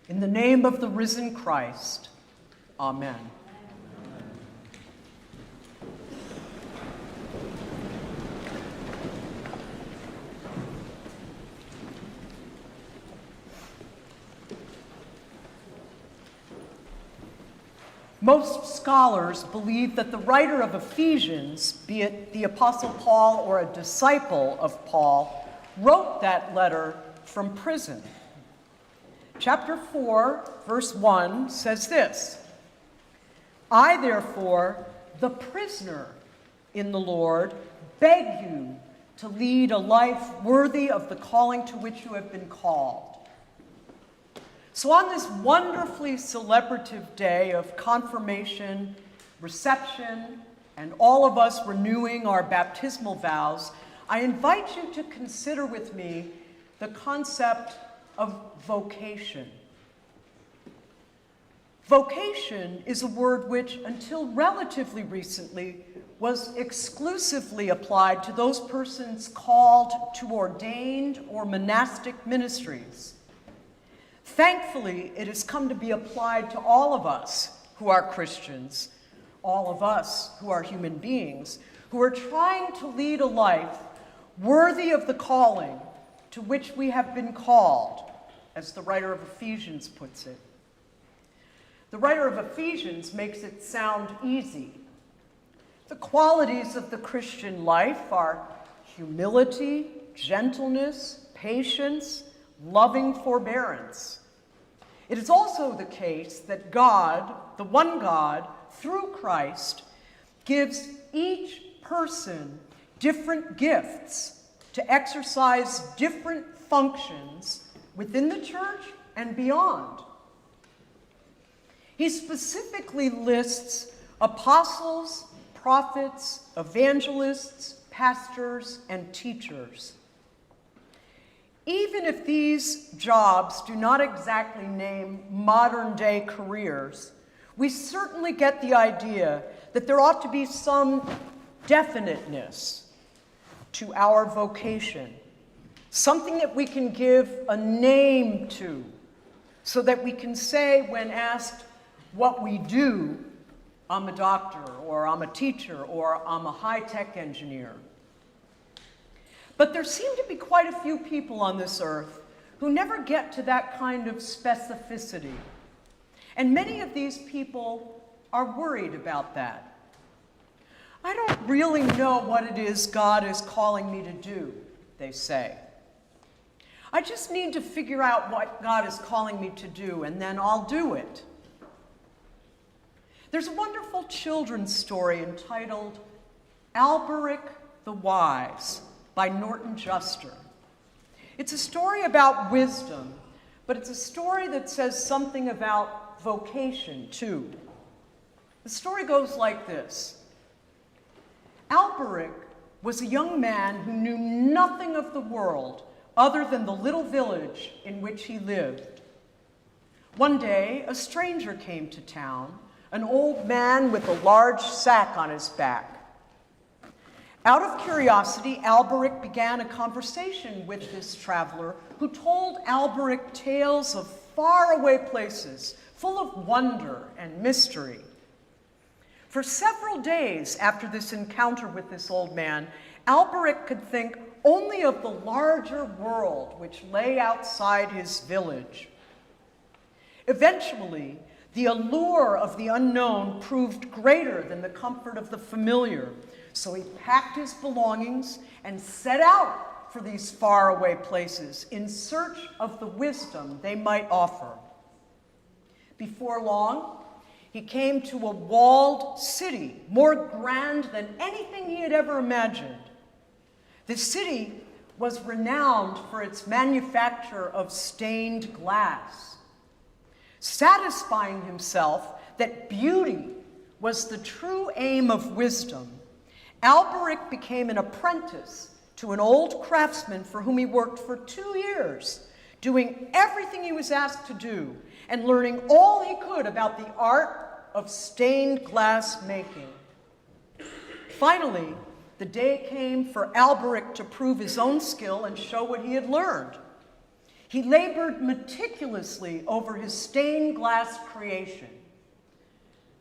In the name of the risen Christ, amen. Most scholars believe that the writer of Ephesians, be it the Apostle Paul or a disciple of Paul, wrote that letter from prison. Chapter 4, verse 1 says this: I, therefore, the prisoner in the Lord, beg you to lead a life worthy of the calling to which you have been called. So on this wonderfully celebrative day of confirmation, reception, and all of us renewing our baptismal vows, I invite you to consider with me the concept of vocation. Vocation is a word which, until relatively recently, was exclusively applied to those persons called to ordained or monastic ministries. Thankfully, it has come to be applied to all of us who are Christians, all of us who are human beings, who are trying to lead a life worthy of the calling to which we have been called, as the writer of Ephesians puts it. The writer of Ephesians makes it sound easy. The qualities of the Christian life are humility, gentleness, patience, loving forbearance. It is also the case that God, the one God, through Christ, gives each person different gifts to exercise different functions within the church and beyond. He specifically lists apostles, prophets, evangelists, pastors, and teachers. Even if these jobs do not exactly name modern-day careers, we certainly get the idea that there ought to be some definiteness to our vocation, something that we can give a name to, so that we can say when asked what we do, I'm a doctor, or I'm a teacher, or I'm a high-tech engineer. But there seem to be quite a few people on this earth who never get to that kind of specificity. And many of these people are worried about that. I don't really know what it is God is calling me to do, they say. I just need to figure out what God is calling me to do, and then I'll do it. There's a wonderful children's story entitled Alberic the Wise by Norton Juster. It's a story about wisdom, but it's a story that says something about vocation, too. The story goes like this. Alberic was a young man who knew nothing of the world other than the little village in which he lived. One day, a stranger came to town, an old man with a large sack on his back. Out of curiosity, Alberic began a conversation with this traveler who told Alberic tales of faraway places full of wonder and mystery. For several days after this encounter with this old man, Alberic could think only of the larger world which lay outside his village. Eventually, the allure of the unknown proved greater than the comfort of the familiar. So he packed his belongings and set out for these faraway places in search of the wisdom they might offer. Before long, he came to a walled city, more grand than anything he had ever imagined. The city was renowned for its manufacture of stained glass. Satisfying himself that beauty was the true aim of wisdom, Alberic became an apprentice to an old craftsman for whom he worked for 2 years, doing everything he was asked to do and learning all he could about the art of stained glass making. Finally, the day came for Alberic to prove his own skill and show what he had learned. He labored meticulously over his stained glass creation.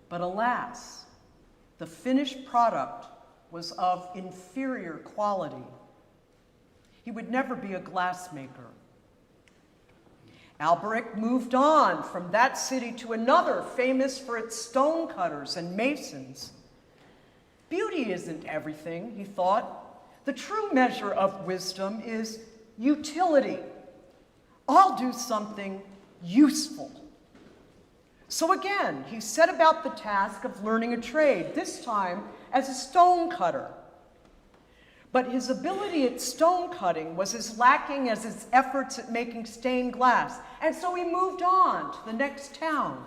But alas, the finished product was of inferior quality. He would never be a glassmaker. Alberic moved on from that city to another famous for its stonecutters and masons. Beauty isn't everything, he thought. The true measure of wisdom is utility. I'll do something useful. So again, he set about the task of learning a trade, this time as a stonecutter. But his ability at stone cutting was as lacking as his efforts at making stained glass, and so he moved on to the next town.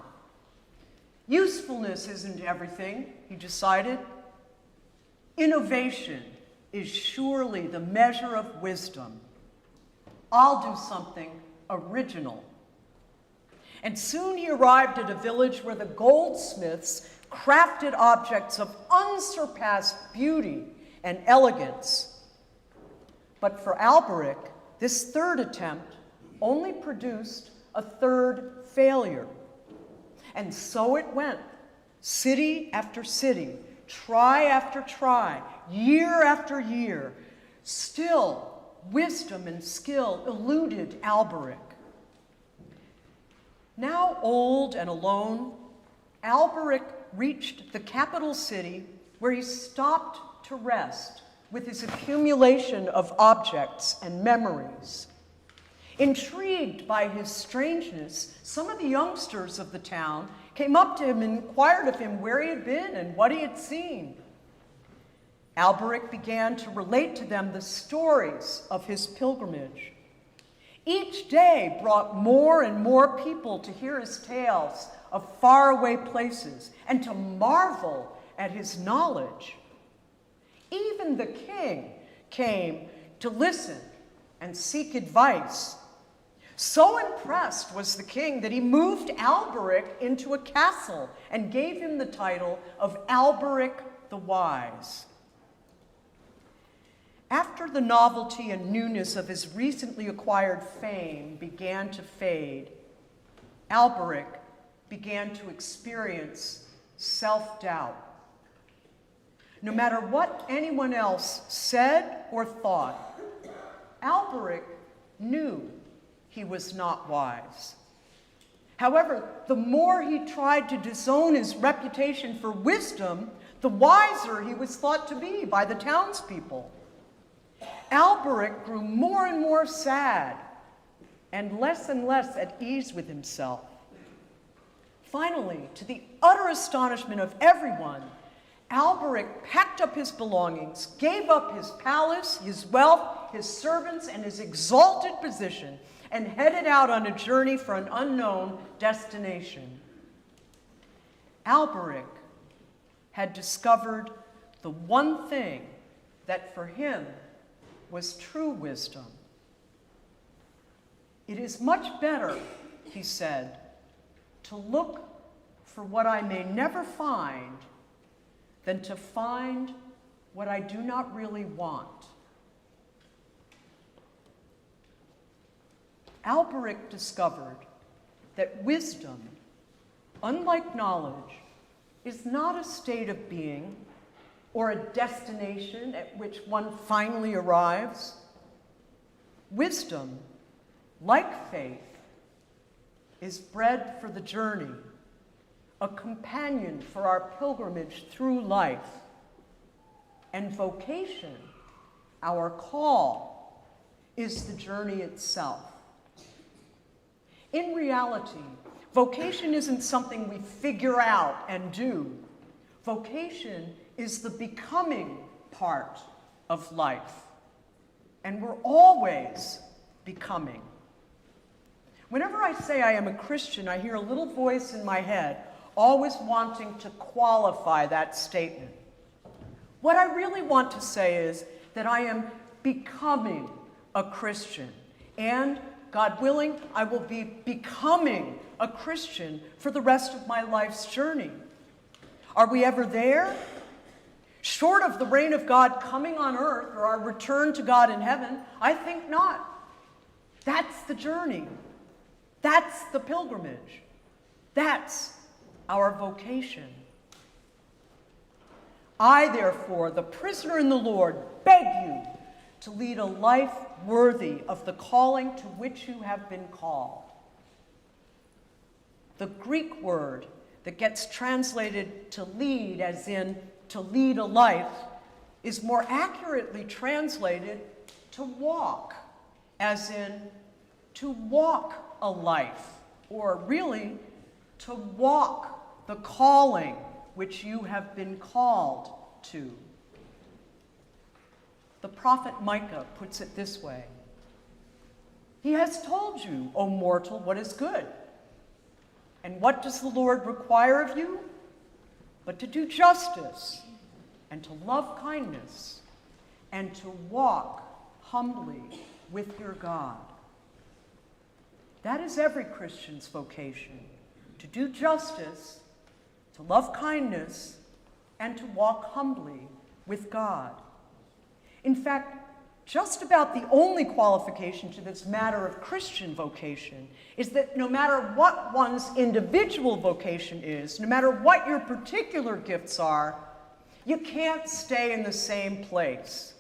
Usefulness isn't everything, he decided. Innovation is surely the measure of wisdom. I'll do something original. And soon he arrived at a village where the goldsmiths crafted objects of unsurpassed beauty and elegance. But for Alberic, this third attempt only produced a third failure. And so it went, city after city, try after try, year after year. Still, wisdom and skill eluded Alberic. Now old and alone, Alberic reached the capital city where he stopped to rest with his accumulation of objects and memories. Intrigued by his strangeness, some of the youngsters of the town came up to him and inquired of him where he had been and what he had seen. Alberic began to relate to them the stories of his pilgrimage. Each day brought more and more people to hear his tales of faraway places and to marvel at his knowledge. Even the king came to listen and seek advice. So impressed was the king that he moved Alberic into a castle and gave him the title of Alberic the Wise. After the novelty and newness of his recently acquired fame began to fade, Alberic began to experience self-doubt. No matter what anyone else said or thought, Alberic knew he was not wise. However, the more he tried to disown his reputation for wisdom, the wiser he was thought to be by the townspeople. Alberic grew more and more sad and less at ease with himself. Finally, to the utter astonishment of everyone, Alberic packed up his belongings, gave up his palace, his wealth, his servants, and his exalted position, and headed out on a journey for an unknown destination. Alberic had discovered the one thing that for him was true wisdom. It is much better, he said, to look for what I may never find than to find what I do not really want. Alberic discovered that wisdom, unlike knowledge, is not a state of being or a destination at which one finally arrives. Wisdom, like faith, is bread for the journey, a companion for our pilgrimage through life. And vocation, our call, is the journey itself. In reality, vocation isn't something we figure out and do. Vocation is the becoming part of life. And we're always becoming. Whenever I say I am a Christian, I hear a little voice in my head always wanting to qualify that statement. What I really want to say is that I am becoming a Christian. And, God willing, I will be becoming a Christian for the rest of my life's journey. Are we ever there? Short of the reign of God coming on earth or our return to God in heaven, I think not. That's the journey. That's the pilgrimage. That's our vocation. I, therefore, the prisoner in the Lord, beg you to lead a life worthy of the calling to which you have been called. The Greek word that gets translated to lead, as in to lead a life, is more accurately translated to walk, as in to walk a life, or really to walk the calling which you have been called to. The prophet Micah puts it this way: He has told you, O mortal, what is good. And what does the Lord require of you? But to do justice, and to love kindness, and to walk humbly with your God. That is every Christian's vocation: to do justice, to love kindness, and to walk humbly with God. In fact, just about the only qualification to this matter of Christian vocation is that no matter what one's individual vocation is, no matter what your particular gifts are, you can't stay in the same place.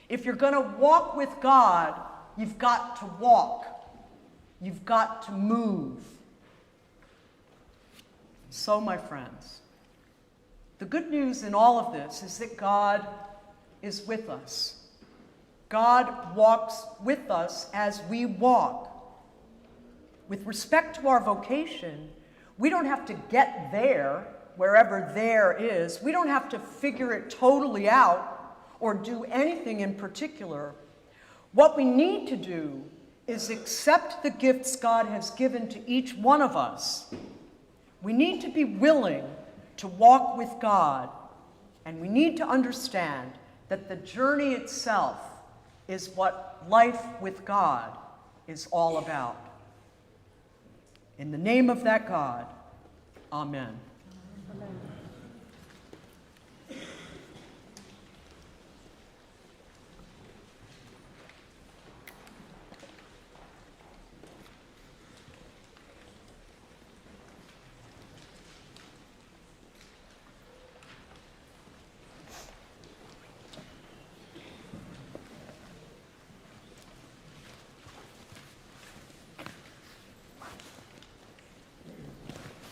If you're going to walk with God, you've got to walk. You've got to move. So, my friends, the good news in all of this is that God is with us. God walks with us as we walk. With respect to our vocation, we don't have to get there, wherever there is. We don't have to figure it totally out or do anything in particular. What we need to do is accept the gifts God has given to each one of us. We need to be willing to walk with God, and we need to understand that the journey itself is what life with God is all about. In the name of that God, amen. Amen.